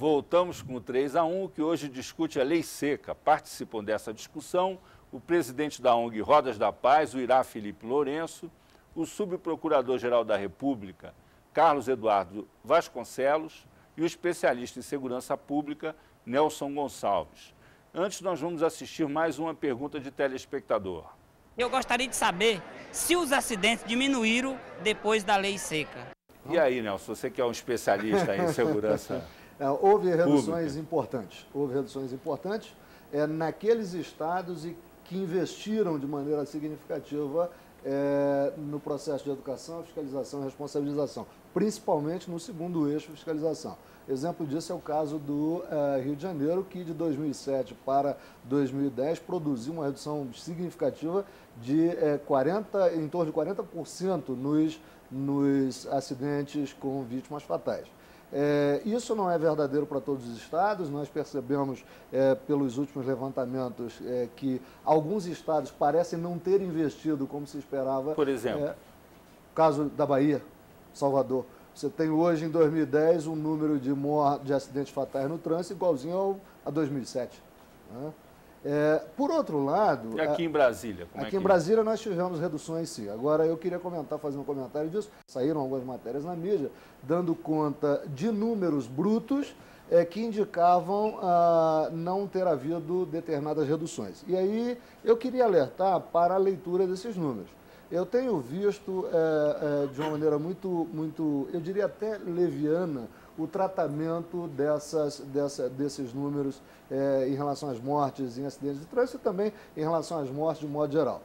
Voltamos com o 3-1, que hoje discute a lei seca. Participam dessa discussão o presidente da ONG Rodas da Paz, o Irá Felipe Lourenço, o subprocurador-geral da República, Carlos Eduardo Vasconcelos, e o especialista em segurança pública, Nelson Gonçalves. Antes, nós vamos assistir mais uma pergunta de telespectador. Eu gostaria de saber se os acidentes diminuíram depois da lei seca. E aí, Nelson, você que é um especialista em segurança houve reduções pública. importantes. Houve reduções importantes naqueles estados que investiram de maneira significativa no processo de educação, fiscalização e responsabilização, principalmente no segundo eixo, fiscalização. Exemplo disso é o caso do Rio de Janeiro, que de 2007 para 2010 produziu uma redução significativa de em torno de 40% nos acidentes com vítimas fatais. Isso não é verdadeiro para todos os estados. Nós percebemos pelos últimos levantamentos que alguns estados parecem não ter investido como se esperava. Por exemplo? O caso da Bahia, Salvador. Você tem hoje, em 2010, um número de acidentes fatais no trânsito igualzinho a 2007. Né? Por outro lado... E aqui em Brasília? Aqui em Brasília nós tivemos reduções, sim. Agora, eu queria fazer um comentário disso. Saíram algumas matérias na mídia, dando conta de números brutos que indicavam não ter havido determinadas reduções. E aí, eu queria alertar para a leitura desses números. Eu tenho visto, de uma maneira muito, eu diria até leviana, o tratamento desses números em relação às mortes em acidentes de trânsito e também em relação às mortes de modo geral.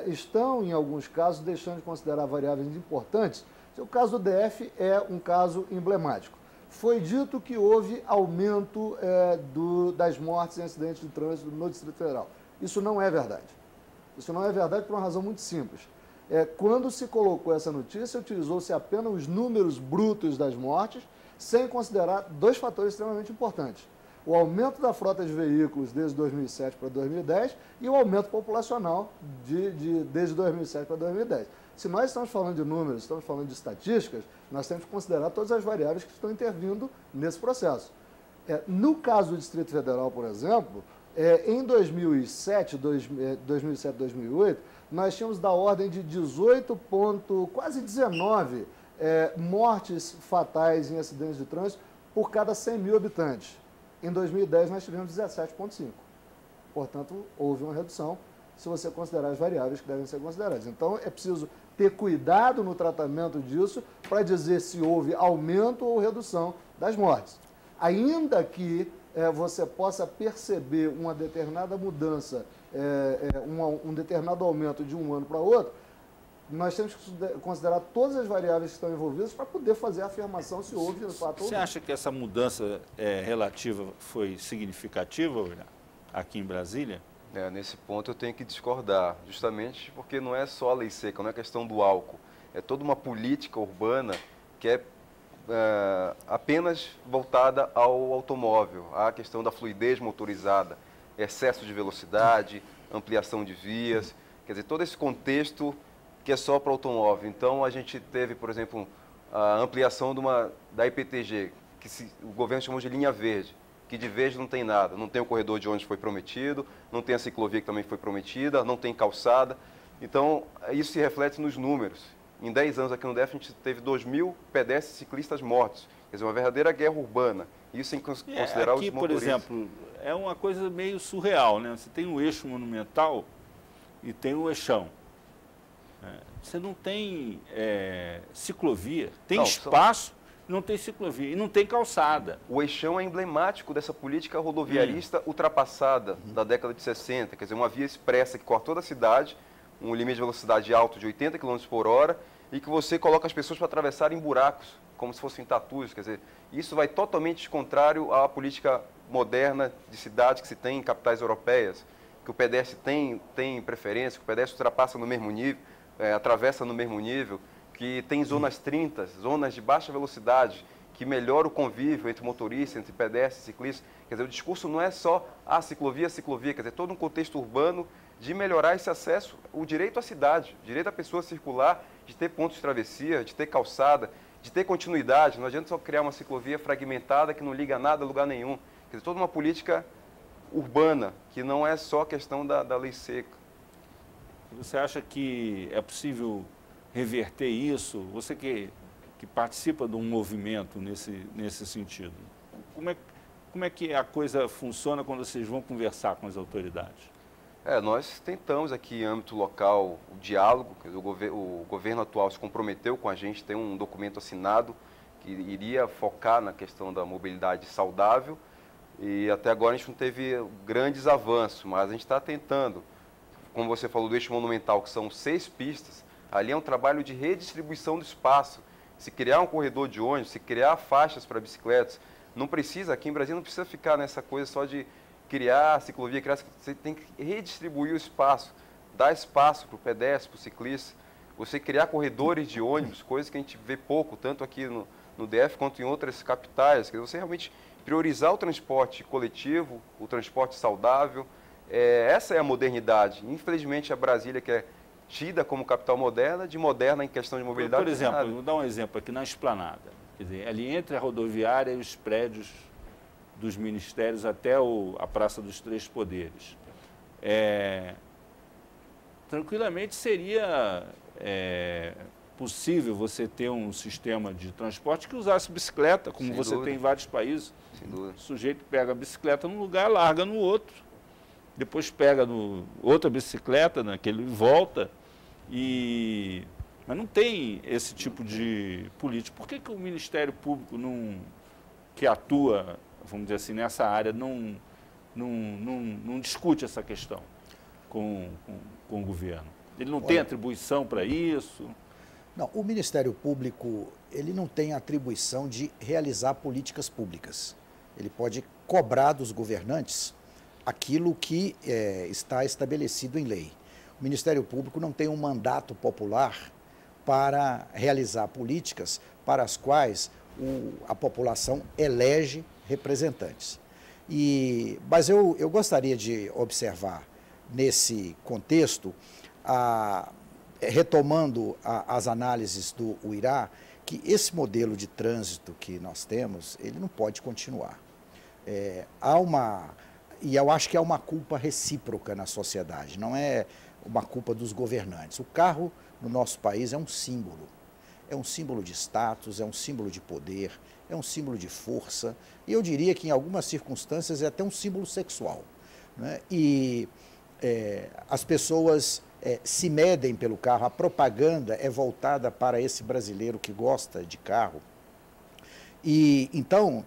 Estão, em alguns casos, deixando de considerar variáveis importantes. O caso do DF é um caso emblemático. Foi dito que houve aumento das mortes em acidentes de trânsito no Distrito Federal. Isso não é verdade. Isso não é verdade por uma razão muito simples. Quando se colocou essa notícia, utilizou-se apenas os números brutos das mortes, sem considerar dois fatores extremamente importantes. O aumento da frota de veículos desde 2007 para 2010 e o aumento populacional desde 2007 para 2010. Se nós estamos falando de números, estamos falando de estatísticas, nós temos que considerar todas as variáveis que estão intervindo nesse processo. No caso do Distrito Federal, por exemplo, em 2007, 2008, nós tínhamos da ordem de 18, quase 19 mortes fatais em acidentes de trânsito por cada 100 mil habitantes. Em 2010, nós tivemos 17,5. Portanto, houve uma redução, se você considerar as variáveis que devem ser consideradas. Então, é preciso ter cuidado no tratamento disso para dizer se houve aumento ou redução das mortes. Ainda que você possa perceber uma determinada mudança, um determinado aumento de um ano para outro, nós temos que considerar todas as variáveis que estão envolvidas para poder fazer a afirmação se houve de fato ou não. Você acha que essa mudança relativa foi significativa, aqui em Brasília? Nesse ponto eu tenho que discordar, justamente porque não é só a lei seca, não é questão do álcool. É toda uma política urbana que é apenas voltada ao automóvel, à questão da fluidez motorizada, excesso de velocidade, ampliação de vias, quer dizer, todo esse contexto que é só para automóvel. Então, a gente teve, por exemplo, a ampliação da IPTG, que o governo chamou de linha verde, que de verde não tem nada, não tem o corredor de ônibus que foi prometido, não tem a ciclovia que também foi prometida, não tem calçada. Então, isso se reflete nos números. Em 10 anos aqui no DF, a gente teve 2.000 pedestres e ciclistas mortos. Quer dizer, uma verdadeira guerra urbana. Isso sem considerar aqui, os motoristas. por exemplo, é uma coisa meio surreal, né? Você tem um eixo monumental e tem um eixão. Você não tem ciclovia. Tem espaço, não tem ciclovia. E não tem calçada. O eixão é emblemático dessa política rodoviarista ultrapassada da década de 60. Quer dizer, uma via expressa que corta toda a cidade, um limite de velocidade alto de 80 km por hora, e que você coloca as pessoas para atravessarem buracos, como se fossem tatus. Quer dizer, isso vai totalmente contrário à política moderna de cidade que se tem em capitais europeias, que o pedestre tem preferência, que o pedestre ultrapassa no mesmo nível, atravessa no mesmo nível, que tem zonas 30, zonas de baixa velocidade, que melhora o convívio entre motoristas, entre pedestres e ciclistas. Quer dizer, o discurso não é só a ciclovia, quer dizer, todo um contexto urbano de melhorar esse acesso, o direito à cidade, o direito à pessoa circular, de ter pontos de travessia, de ter calçada. de ter continuidade. Não adianta só criar uma ciclovia fragmentada que não liga nada a lugar nenhum. Quer dizer, toda uma política urbana, que não é só a questão da lei seca. Você acha que é possível reverter isso? Você que participa de um movimento nesse sentido, como é que a coisa funciona quando vocês vão conversar com as autoridades? Nós tentamos aqui em âmbito local o diálogo, o governo atual se comprometeu com a gente, tem um documento assinado que iria focar na questão da mobilidade saudável, e até agora a gente não teve grandes avanços, mas a gente está tentando. Como você falou do eixo monumental, que são 6 pistas, ali é um trabalho de redistribuição do espaço. Se criar um corredor de ônibus, se criar faixas para bicicletas, não precisa, aqui em Brasília não precisa ficar nessa coisa só de criar ciclovia, você tem que redistribuir o espaço, dar espaço para o pedestre, para o ciclista, você criar corredores de ônibus, coisas que a gente vê pouco, tanto aqui no DF quanto em outras capitais, que você realmente priorizar o transporte coletivo, o transporte saudável, essa é a modernidade. Infelizmente, a Brasília, que é tida como capital moderna, de moderna em questão de mobilidade. Por exemplo, vou dar um exemplo aqui na Esplanada, quer dizer, ali entre a rodoviária e os prédios dos ministérios até a Praça dos Três Poderes. Tranquilamente seria possível você ter um sistema de transporte que usasse bicicleta, como você tem em vários países. Sem dúvida. O sujeito pega a bicicleta num lugar, larga no outro, depois pega outra bicicleta naquele e volta. Mas não tem esse tipo de política. Por que o Ministério Público, que atua, vamos dizer assim, nessa área, não discute essa questão com o governo? Ele não tem atribuição para isso? Não, o Ministério Público, ele não tem atribuição de realizar políticas públicas. Ele pode cobrar dos governantes aquilo que está estabelecido em lei. O Ministério Público não tem um mandato popular para realizar políticas para as quais a população elege representantes. Mas eu gostaria de observar nesse contexto, retomando as análises do UIRA, que esse modelo de trânsito que nós temos, ele não pode continuar. E eu acho que há uma culpa recíproca na sociedade, não é uma culpa dos governantes. O carro no nosso país é um símbolo de status, é um símbolo de poder, é um símbolo de força, e eu diria que em algumas circunstâncias é até um símbolo sexual, né? As pessoas se medem pelo carro, a propaganda é voltada para esse brasileiro que gosta de carro. E então,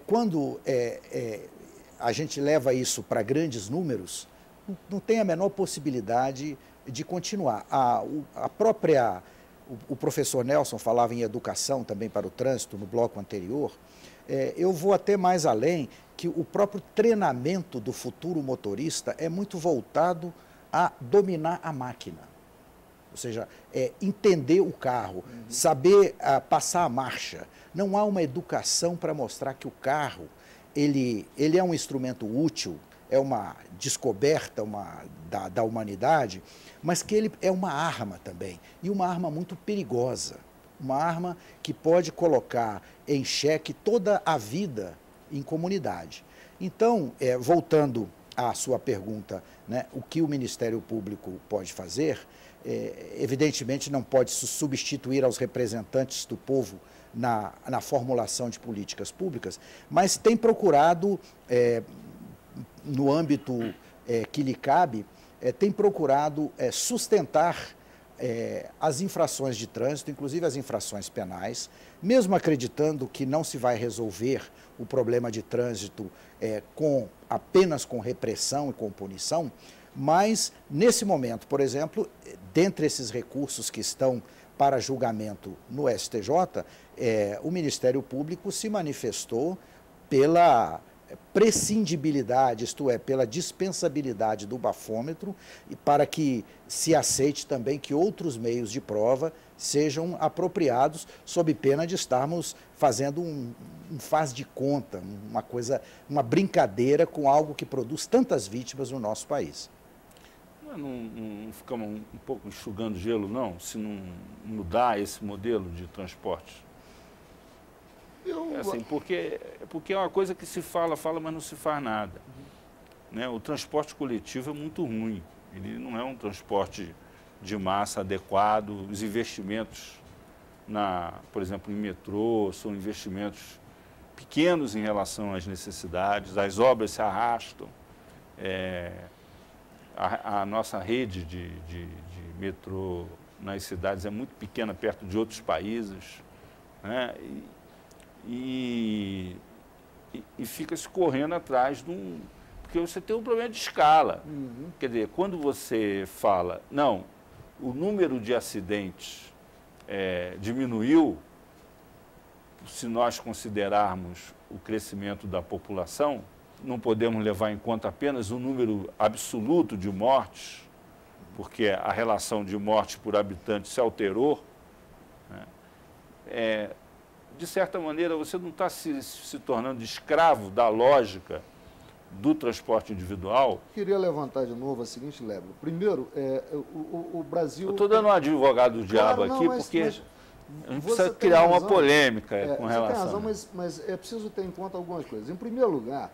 quando a gente leva isso para grandes números, não tem a menor possibilidade de continuar. O professor Nelson falava em educação também para o trânsito no bloco anterior. Eu vou até mais além, que o próprio treinamento do futuro motorista é muito voltado a dominar a máquina. Ou seja, entender o carro, saber passar a marcha. Não há uma educação para mostrar que o carro ele é um instrumento útil, é uma descoberta da humanidade, mas que ele é uma arma também, e uma arma muito perigosa, uma arma que pode colocar em xeque toda a vida em comunidade. Então, voltando à sua pergunta, né, o que o Ministério Público pode fazer, evidentemente não pode se substituir aos representantes do povo na formulação de políticas públicas, mas tem procurado, no âmbito que lhe cabe, tem procurado sustentar as infrações de trânsito, inclusive as infrações penais, mesmo acreditando que não se vai resolver o problema de trânsito apenas com repressão e com punição, mas nesse momento, por exemplo, dentre esses recursos que estão para julgamento no STJ, o Ministério Público se manifestou pela prescindibilidade, isto é, pela dispensabilidade do bafômetro, e para que se aceite também que outros meios de prova sejam apropriados, sob pena de estarmos fazendo um faz de conta, uma brincadeira com algo que produz tantas vítimas no nosso país. Não ficamos um pouco enxugando gelo, não, se não mudar esse modelo de transporte? Assim, porque é uma coisa que se fala, mas não se faz nada. Né? O transporte coletivo é muito ruim. Ele não é um transporte de massa adequado. Os investimentos, por exemplo, em metrô, são investimentos pequenos em relação às necessidades. As obras se arrastam. A nossa rede de metrô nas cidades é muito pequena perto de outros países, né? E fica se correndo atrás de um... Porque você tem um problema de escala. Quer dizer, quando você fala, não, o número de acidentes diminuiu, se nós considerarmos o crescimento da população, não podemos levar em conta apenas o número absoluto de mortes, porque a relação de mortes por habitante se alterou, né? De certa maneira, você não está se tornando escravo da lógica do transporte individual. Queria levantar de novo a seguinte lebre. Primeiro, o Brasil... Eu estou dando um advogado do diabo aqui, porque a gente precisa criar uma polêmica com relação... Você tem razão, mas é preciso ter em conta algumas coisas. Em primeiro lugar,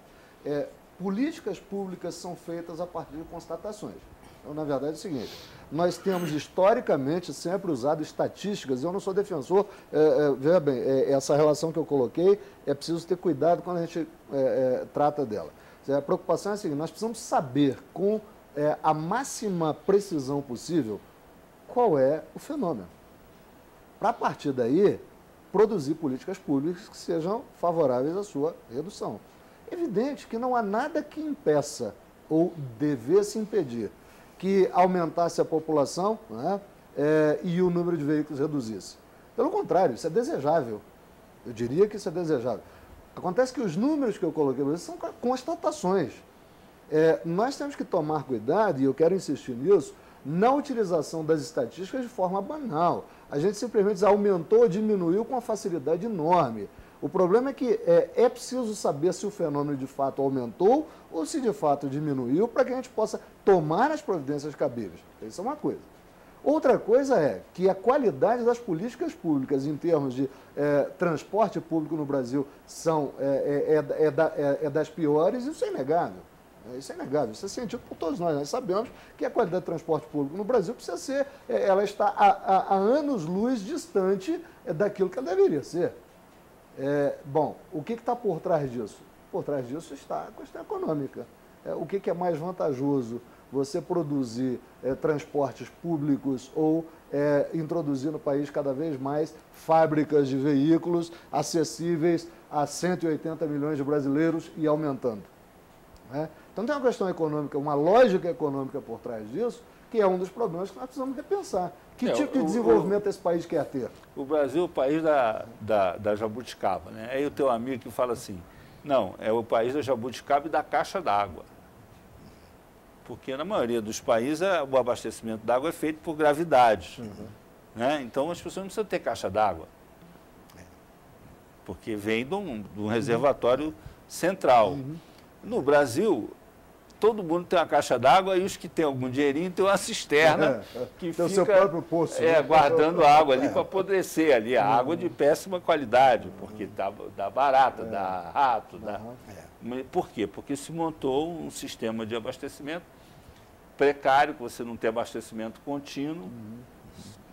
políticas públicas são feitas a partir de constatações. Então, na verdade, é o seguinte, nós temos historicamente sempre usado estatísticas, eu não sou defensor, veja bem, essa relação que eu coloquei, é preciso ter cuidado quando a gente trata dela. A preocupação é a seguinte, nós precisamos saber com a máxima precisão possível qual é o fenômeno. Para, a partir daí, produzir políticas públicas que sejam favoráveis à sua redução. É evidente que não há nada que impeça ou devesse impedir que aumentasse a população, né, e o número de veículos reduzisse. Pelo contrário, isso é desejável. Eu diria que isso é desejável. Acontece que os números que eu coloquei são constatações. Nós temos que tomar cuidado, e eu quero insistir nisso, na utilização das estatísticas de forma banal. A gente simplesmente aumentou ou diminuiu com uma facilidade enorme. O problema é que é preciso saber se o fenômeno de fato aumentou ou se de fato diminuiu para que a gente possa tomar as providências cabíveis. Isso é uma coisa. Outra coisa é que a qualidade das políticas públicas em termos de transporte público no Brasil é das piores, isso é inegável. Isso é inegável, isso é científico por todos nós. Nós sabemos que a qualidade do transporte público no Brasil precisa ser, ela está há anos-luz distante daquilo que ela deveria ser. Bom, o que está por trás disso? Por trás disso está a questão econômica. O que é mais vantajoso? Você produzir transportes públicos ou introduzir no país cada vez mais fábricas de veículos acessíveis a 180 milhões de brasileiros e aumentando. Então tem uma questão econômica, uma lógica econômica por trás disso, que é um dos problemas que nós precisamos repensar. Que tipo de desenvolvimento esse país quer ter? O Brasil é o país da jabuticaba, né? Aí o teu amigo que fala assim, não, é o país da jabuticaba e da caixa d'água. Porque na maioria dos países o abastecimento d'água é feito por gravidade. Né? Então as pessoas não precisam ter caixa d'água. Porque vem de um reservatório central. No Brasil, todo mundo tem uma caixa d'água e os que têm algum dinheirinho têm uma cisterna que tem fica o seu próprio poço, né? Guardando água ali para apodrecer ali. A água de péssima qualidade, porque dá barata, dá rato. Por quê? Porque se montou um sistema de abastecimento precário, que você não tem abastecimento contínuo.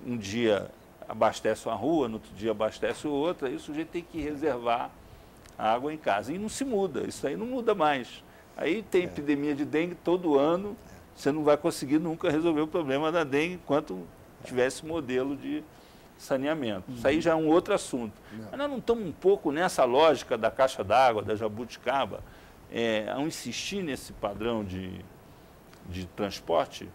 Um dia abastece uma rua, no outro dia abastece outra, aí o sujeito tem que reservar a água em casa. E não se muda, isso aí não muda mais. Aí tem epidemia de dengue todo ano, você não vai conseguir nunca resolver o problema da dengue enquanto tiver esse modelo de saneamento. Isso aí já é um outro assunto. Mas nós não estamos um pouco nessa lógica da caixa d'água, da jabuticaba, a insistir nesse padrão de transporte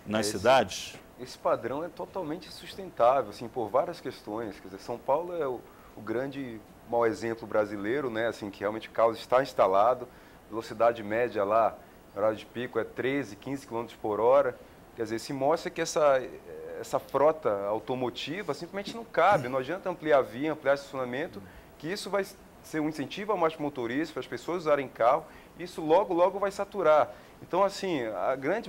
nas cidades? Esse padrão é totalmente sustentável, assim, por várias questões. Quer dizer, São Paulo é o grande mau exemplo brasileiro, né, assim, que realmente o caos está instalado, velocidade média lá, horário de pico é 13, 15 km por hora. Quer dizer, se mostra que essa frota automotiva simplesmente não cabe, não adianta ampliar a via, ampliar estacionamento, que isso vai ser um incentivo a mais motoristas, para as pessoas usarem carro, isso logo vai saturar. Então, assim,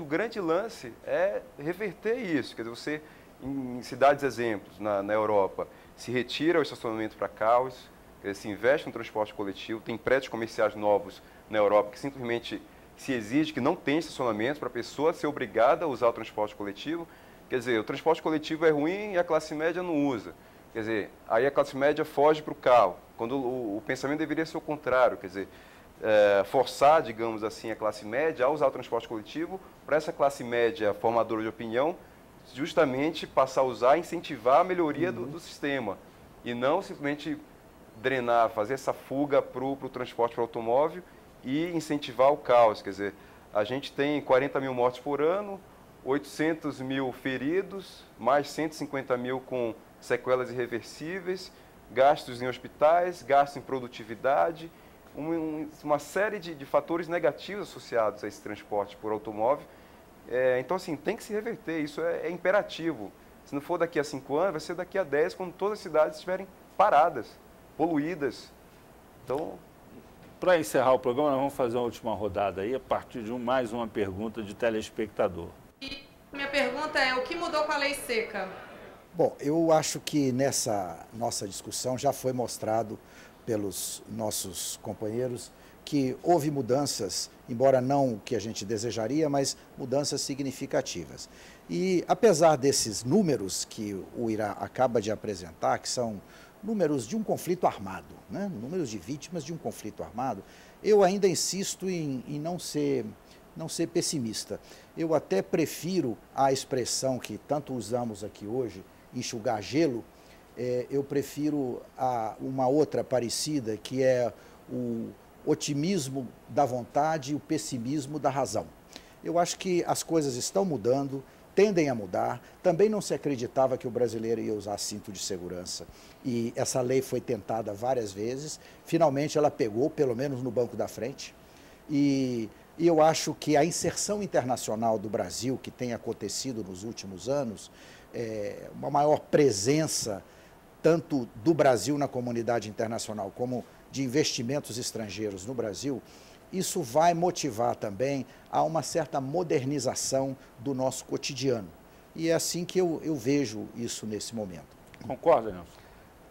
o grande lance é reverter isso. Quer dizer, você, em cidades exemplos, na Europa, se retira o estacionamento para carros, Se investe no transporte coletivo, tem prédios comerciais novos na Europa que simplesmente se exige que não tenha estacionamento para a pessoa ser obrigada a usar o transporte coletivo. Quer dizer, o transporte coletivo é ruim e a classe média não usa. Quer dizer, aí a classe média foge para o carro, quando o pensamento deveria ser o contrário. Quer dizer, forçar, digamos assim, a classe média a usar o transporte coletivo para essa classe média formadora de opinião justamente passar a usar e incentivar a melhoria do sistema e não simplesmente drenar, fazer essa fuga para o transporte para o automóvel e incentivar o caos. Quer dizer, a gente tem 40 mil mortes por ano, 800 mil feridos, mais 150 mil com sequelas irreversíveis, gastos em hospitais, gastos em produtividade, uma série de fatores negativos associados a esse transporte por automóvel. Então, assim, tem que se reverter, isso é imperativo. Se não for daqui a 5 anos, vai ser daqui a 10, quando todas as cidades estiverem paradas, poluídas. Então, para encerrar o programa, nós vamos fazer uma última rodada aí, a partir de mais uma pergunta de telespectador. E minha pergunta é, o que mudou com a lei seca? Bom, eu acho que nessa nossa discussão já foi mostrado pelos nossos companheiros que houve mudanças, embora não o que a gente desejaria, mas mudanças significativas. E apesar desses números que o Irá acaba de apresentar, que são números de um conflito armado, né? Números de vítimas de um conflito armado, eu ainda insisto em não ser pessimista. Eu até prefiro a expressão que tanto usamos aqui hoje, enxugar gelo, eu prefiro uma outra parecida, que é o otimismo da vontade e o pessimismo da razão. Eu acho que as coisas estão mudando, tendem a mudar. Também não se acreditava que o brasileiro ia usar cinto de segurança. E essa lei foi tentada várias vezes. Finalmente ela pegou, pelo menos no banco da frente. E eu acho que a inserção internacional do Brasil, que tem acontecido nos últimos anos, uma maior presença tanto do Brasil na comunidade internacional como de investimentos estrangeiros no Brasil, isso vai motivar também a uma certa modernização do nosso cotidiano. E é assim que eu vejo isso nesse momento. Concorda, Nelson?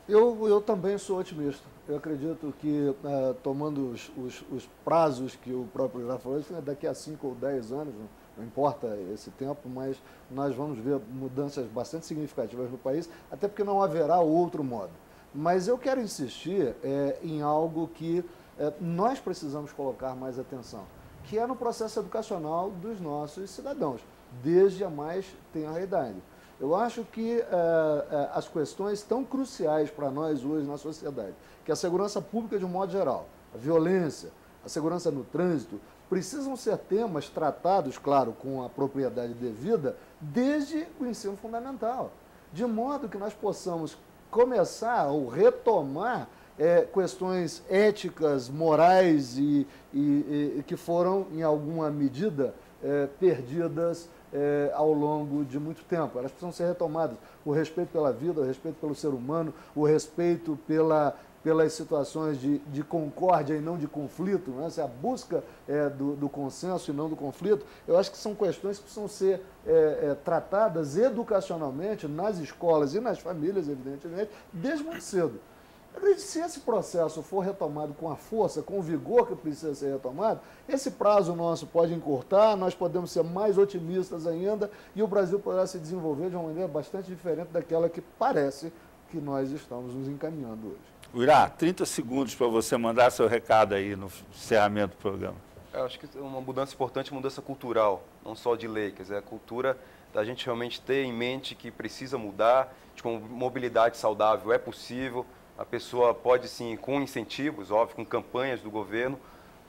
Eu também sou otimista. Eu acredito que, tomando os prazos que o próprio Irá falou, daqui a 5 ou 10 anos, não importa esse tempo, mas nós vamos ver mudanças bastante significativas no país, até porque não haverá outro modo. Mas eu quero insistir em algo que nós precisamos colocar mais atenção, que é no processo educacional dos nossos cidadãos, desde a mais tenra idade. Eu acho que as questões tão cruciais para nós hoje na sociedade, que a segurança pública de um modo geral, a violência, a segurança no trânsito, precisam ser temas tratados, claro, com a propriedade devida, desde o ensino fundamental, de modo que nós possamos começar ou retomar questões éticas, morais e que foram, em alguma medida, perdidas ao longo de muito tempo. Elas precisam ser retomadas. O respeito pela vida, o respeito pelo ser humano, o respeito pelas situações de concórdia e não de conflito, né? Essa é a busca do consenso e não do conflito. Eu acho que são questões que precisam ser tratadas educacionalmente nas escolas e nas famílias, evidentemente, desde muito cedo. Se esse processo for retomado com a força, com o vigor que precisa ser retomado, esse prazo nosso pode encurtar, nós podemos ser mais otimistas ainda e o Brasil poderá se desenvolver de uma maneira bastante diferente daquela que parece que nós estamos nos encaminhando hoje. Irá, 30 segundos para você mandar seu recado aí no encerramento do programa. Eu acho que uma mudança importante é uma mudança cultural, não só de lei, quer dizer, a cultura da gente realmente ter em mente que precisa mudar, de como mobilidade saudável é possível. A pessoa pode, sim, com incentivos, óbvio, com campanhas do governo,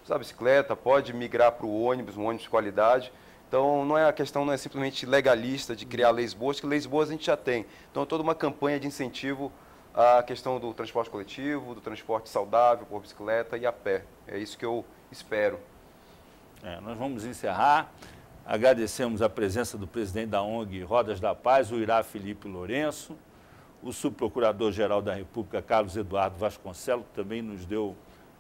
usar a bicicleta, pode migrar para o ônibus, um ônibus de qualidade. Então, a questão não é simplesmente legalista de criar leis boas, que leis boas a gente já tem. Então, é toda uma campanha de incentivo à questão do transporte coletivo, do transporte saudável por bicicleta e a pé. É isso que eu espero. Nós vamos encerrar. Agradecemos a presença do presidente da ONG Rodas da Paz, o Irá Filipe Lourenço, o subprocurador-geral da República, Carlos Eduardo Vasconcelos, que também nos deu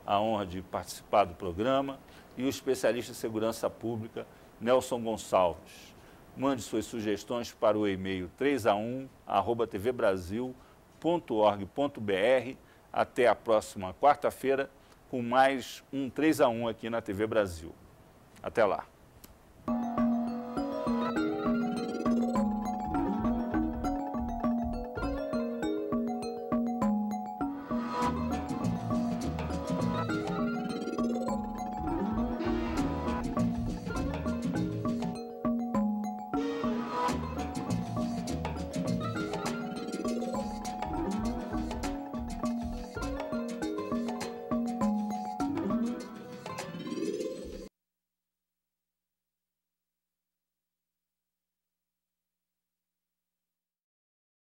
a honra de participar do programa, e o especialista em segurança pública, Nelson Gonçalves. Mande suas sugestões para o e-mail 3a1@tvbrasil.org.br. até a próxima quarta-feira com mais um 3 a 1 aqui na TV Brasil. Até lá.